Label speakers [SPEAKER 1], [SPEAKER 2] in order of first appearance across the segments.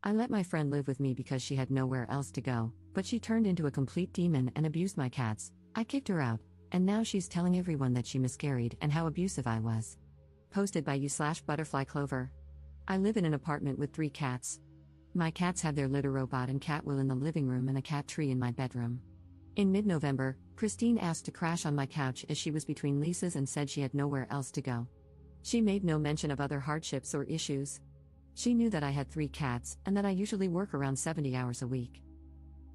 [SPEAKER 1] I let my friend live with me because she had nowhere else to go, but she turned into a complete demon and abused my cats. I kicked her out, and now she's telling everyone that she miscarried and how abusive I was. Posted by you/Butterfly Clover. I live in an apartment with 3 cats. My cats have their litter robot and cat wheel in the living room and a cat tree in my bedroom. In mid-November, Christine asked to crash on my couch as she was between leases and said she had nowhere else to go. She made no mention of other hardships or issues. She knew that I had 3 cats and that I usually work around 70 hours a week.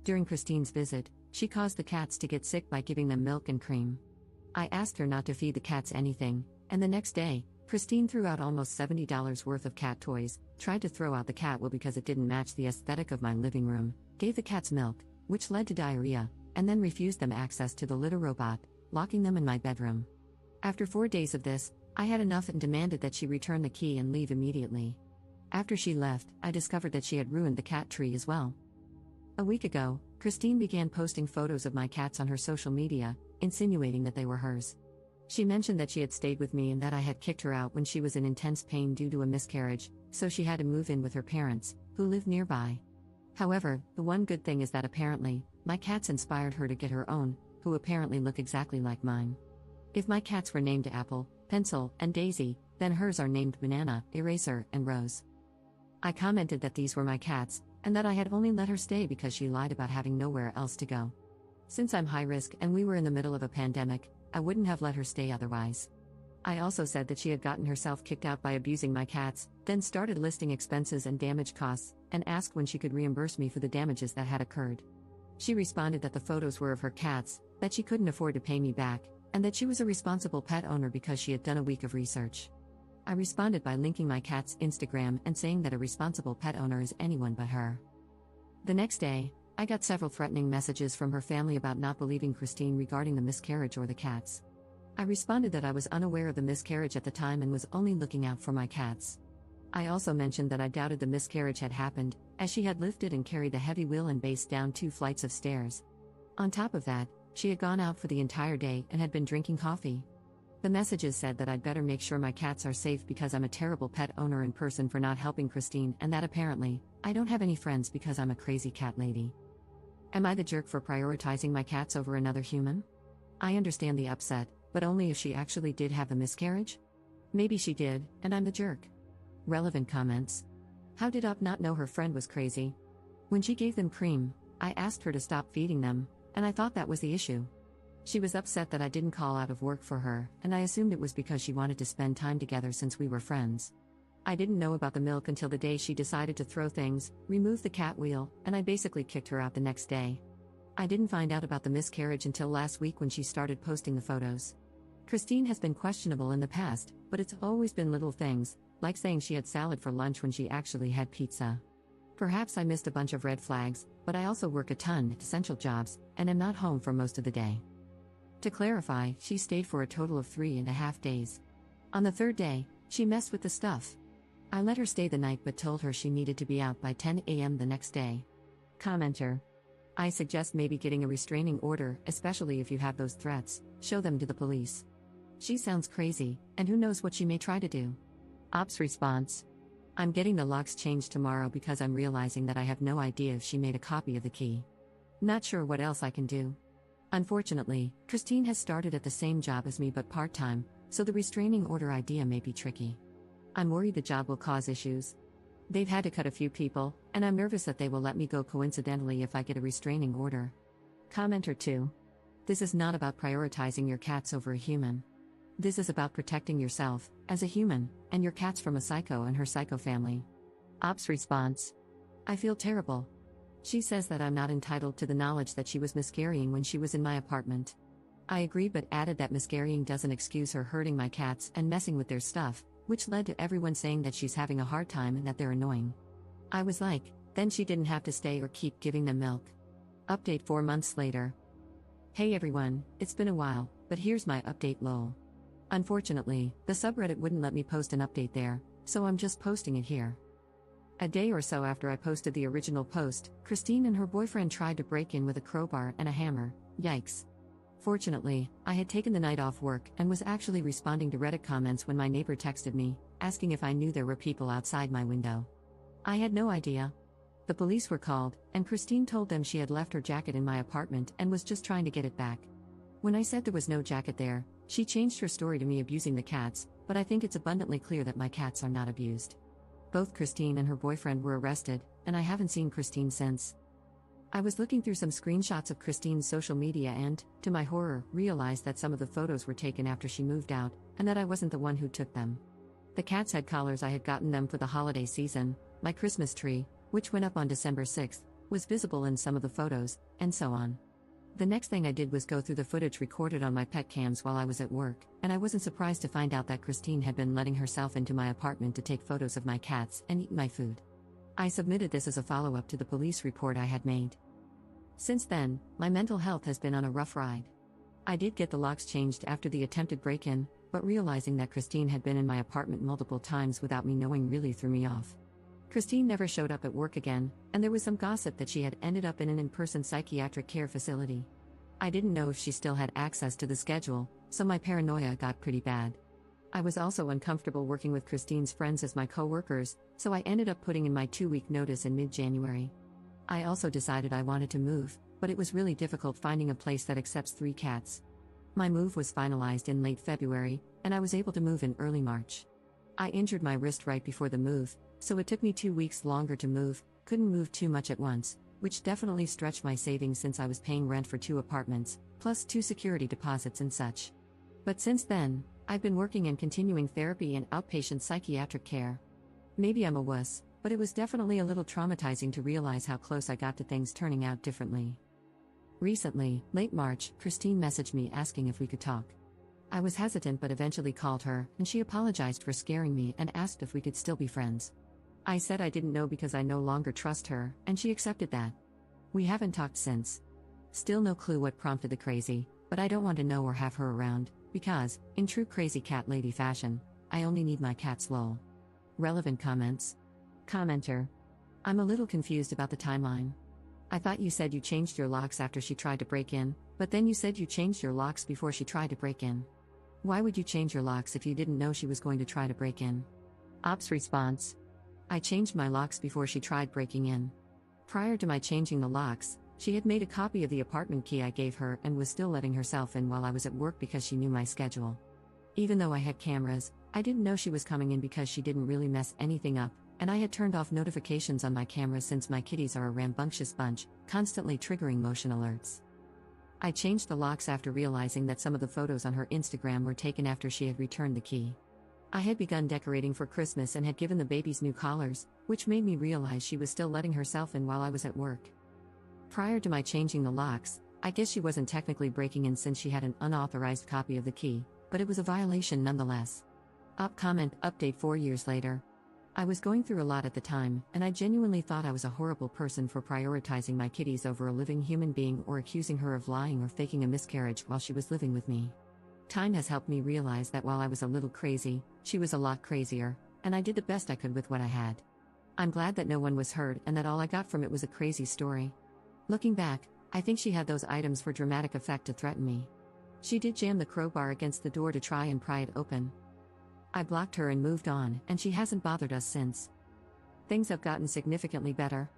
[SPEAKER 1] During Christine's visit, she caused the cats to get sick by giving them milk and cream. I asked her not to feed the cats anything, and the next day, Christine threw out almost $70 worth of cat toys, tried to throw out the cat wheel because it didn't match the aesthetic of my living room, gave the cats milk, which led to diarrhea, and then refused them access to the litter robot, locking them in my bedroom. After 4 days of this, I had enough and demanded that she return the key and leave immediately. After she left, I discovered that she had ruined the cat tree as well. A week ago, Christine began posting photos of my cats on her social media, insinuating that they were hers. She mentioned that she had stayed with me and that I had kicked her out when she was in intense pain due to a miscarriage, so she had to move in with her parents, who live nearby. However, the one good thing is that apparently, my cats inspired her to get her own, who apparently look exactly like mine. If my cats were named Apple, Pencil, and Daisy, then hers are named Banana, Eraser, and Rose. I commented that these were my cats, and that I had only let her stay because she lied about having nowhere else to go. Since I'm high risk and we were in the middle of a pandemic, I wouldn't have let her stay otherwise. I also said that she had gotten herself kicked out by abusing my cats, then started listing expenses and damage costs, and asked when she could reimburse me for the damages that had occurred. She responded that the photos were of her cats, that she couldn't afford to pay me back, and that she was a responsible pet owner because she had done a week of research. I responded by linking my cat's Instagram and saying that a responsible pet owner is anyone but her. The next day, I got several threatening messages from her family about not believing Christine regarding the miscarriage or the cats. I responded that I was unaware of the miscarriage at the time and was only looking out for my cats. I also mentioned that I doubted the miscarriage had happened, as she had lifted and carried the heavy wheel and base down 2 flights of stairs. On top of that, she had gone out for the entire day and had been drinking coffee. The messages said that I'd better make sure my cats are safe because I'm a terrible pet owner in person for not helping Christine, and that apparently, I don't have any friends because I'm a crazy cat lady. Am I the jerk for prioritizing my cats over another human? I understand the upset, but only if she actually did have the miscarriage? Maybe she did, and I'm the jerk. Relevant comments. How did Up not know her friend was crazy? When she gave them cream, I asked her to stop feeding them, and I thought that was the issue. She was upset that I didn't call out of work for her, and I assumed it was because she wanted to spend time together since we were friends. I didn't know about the milk until the day she decided to throw things, remove the cat wheel, and I basically kicked her out the next day. I didn't find out about the miscarriage until last week when she started posting the photos. Christine has been questionable in the past, but it's always been little things, like saying she had salad for lunch when she actually had pizza. Perhaps I missed a bunch of red flags, but I also work a ton, essential jobs, and am not home for most of the day. To clarify, she stayed for a total of 3.5 days. On the 3rd day, she messed with the stuff. I let her stay the night but told her she needed to be out by 10 a.m. the next day. Commenter. I suggest maybe getting a restraining order, especially if you have those threats, show them to the police. She sounds crazy, and who knows what she may try to do. Ops response. I'm getting the locks changed tomorrow because I'm realizing that I have no idea if she made a copy of the key. Not sure what else I can do. Unfortunately, Christine has started at the same job as me but part-time, so the restraining order idea may be tricky. I'm worried the job will cause issues. They've had to cut a few people, and I'm nervous that they will let me go coincidentally if I get a restraining order. Commenter 2. This is not about prioritizing your cats over a human. This is about protecting yourself, as a human, and your cats from a psycho and her psycho family. Ops response. I feel terrible. She says that I'm not entitled to the knowledge that she was miscarrying when she was in my apartment. I agreed but added that miscarrying doesn't excuse her hurting my cats and messing with their stuff, which led to everyone saying that she's having a hard time and that they're annoying. I was like, then she didn't have to stay or keep giving them milk. Update 4 months later. Hey everyone, it's been a while, but here's my update lol. Unfortunately, the subreddit wouldn't let me post an update there, so I'm just posting it here. A day or so after I posted the original post, Christine and her boyfriend tried to break in with a crowbar and a hammer. Yikes. Fortunately, I had taken the night off work and was actually responding to Reddit comments when my neighbor texted me, asking if I knew there were people outside my window. I had no idea. The police were called, and Christine told them she had left her jacket in my apartment and was just trying to get it back. When I said there was no jacket there, she changed her story to me abusing the cats, but I think it's abundantly clear that my cats are not abused. Both Christine and her boyfriend were arrested, and I haven't seen Christine since. I was looking through some screenshots of Christine's social media and, to my horror, realized that some of the photos were taken after she moved out, and that I wasn't the one who took them. The cats had collars I had gotten them for the holiday season, my Christmas tree, which went up on December 6th, was visible in some of the photos, and so on. The next thing I did was go through the footage recorded on my pet cams while I was at work, and I wasn't surprised to find out that Christine had been letting herself into my apartment to take photos of my cats and eat my food. I submitted this as a follow-up to the police report I had made. Since then, my mental health has been on a rough ride. I did get the locks changed after the attempted break-in, but realizing that Christine had been in my apartment multiple times without me knowing really threw me off. Christine never showed up at work again, and there was some gossip that she had ended up in an in-person psychiatric care facility. I didn't know if she still had access to the schedule, so my paranoia got pretty bad. I was also uncomfortable working with Christine's friends as my co-workers, so I ended up putting in my 2-week notice in mid-January. I also decided I wanted to move, but it was really difficult finding a place that accepts 3 cats. My move was finalized in late February, and I was able to move in early March. I injured my wrist right before the move, so it took me 2 weeks longer to move, couldn't move too much at once, which definitely stretched my savings since I was paying rent for 2 apartments, plus 2 security deposits and such. But since then, I've been working and continuing therapy and outpatient psychiatric care. Maybe I'm a wuss, but it was definitely a little traumatizing to realize how close I got to things turning out differently. Recently, late March, Christine messaged me asking if we could talk. I was hesitant but eventually called her, and she apologized for scaring me and asked if we could still be friends. I said I didn't know because I no longer trust her, and she accepted that. We haven't talked since. Still no clue what prompted the crazy, but I don't want to know or have her around, because, in true crazy cat lady fashion, I only need my cats lol. Relevant comments. Commenter. I'm a little confused about the timeline. I thought you said you changed your locks after she tried to break in, but then you said you changed your locks before she tried to break in. Why would you change your locks if you didn't know she was going to try to break in? Ops response. I changed my locks before she tried breaking in. Prior to my changing the locks, she had made a copy of the apartment key I gave her and was still letting herself in while I was at work because she knew my schedule. Even though I had cameras, I didn't know she was coming in because she didn't really mess anything up, and I had turned off notifications on my cameras since my kitties are a rambunctious bunch, constantly triggering motion alerts. I changed the locks after realizing that some of the photos on her Instagram were taken after she had returned the key. I had begun decorating for Christmas and had given the babies new collars, which made me realize she was still letting herself in while I was at work. Prior to my changing the locks, I guess she wasn't technically breaking in since she had an unauthorized copy of the key, but it was a violation nonetheless. Comment update 4 years later. I was going through a lot at the time, and I genuinely thought I was a horrible person for prioritizing my kitties over a living human being or accusing her of lying or faking a miscarriage while she was living with me. Time has helped me realize that while I was a little crazy, she was a lot crazier, and I did the best I could with what I had. I'm glad that no one was hurt and that all I got from it was a crazy story. Looking back, I think she had those items for dramatic effect to threaten me. She did jam the crowbar against the door to try and pry it open. I blocked her and moved on, and she hasn't bothered us since. Things have gotten significantly better.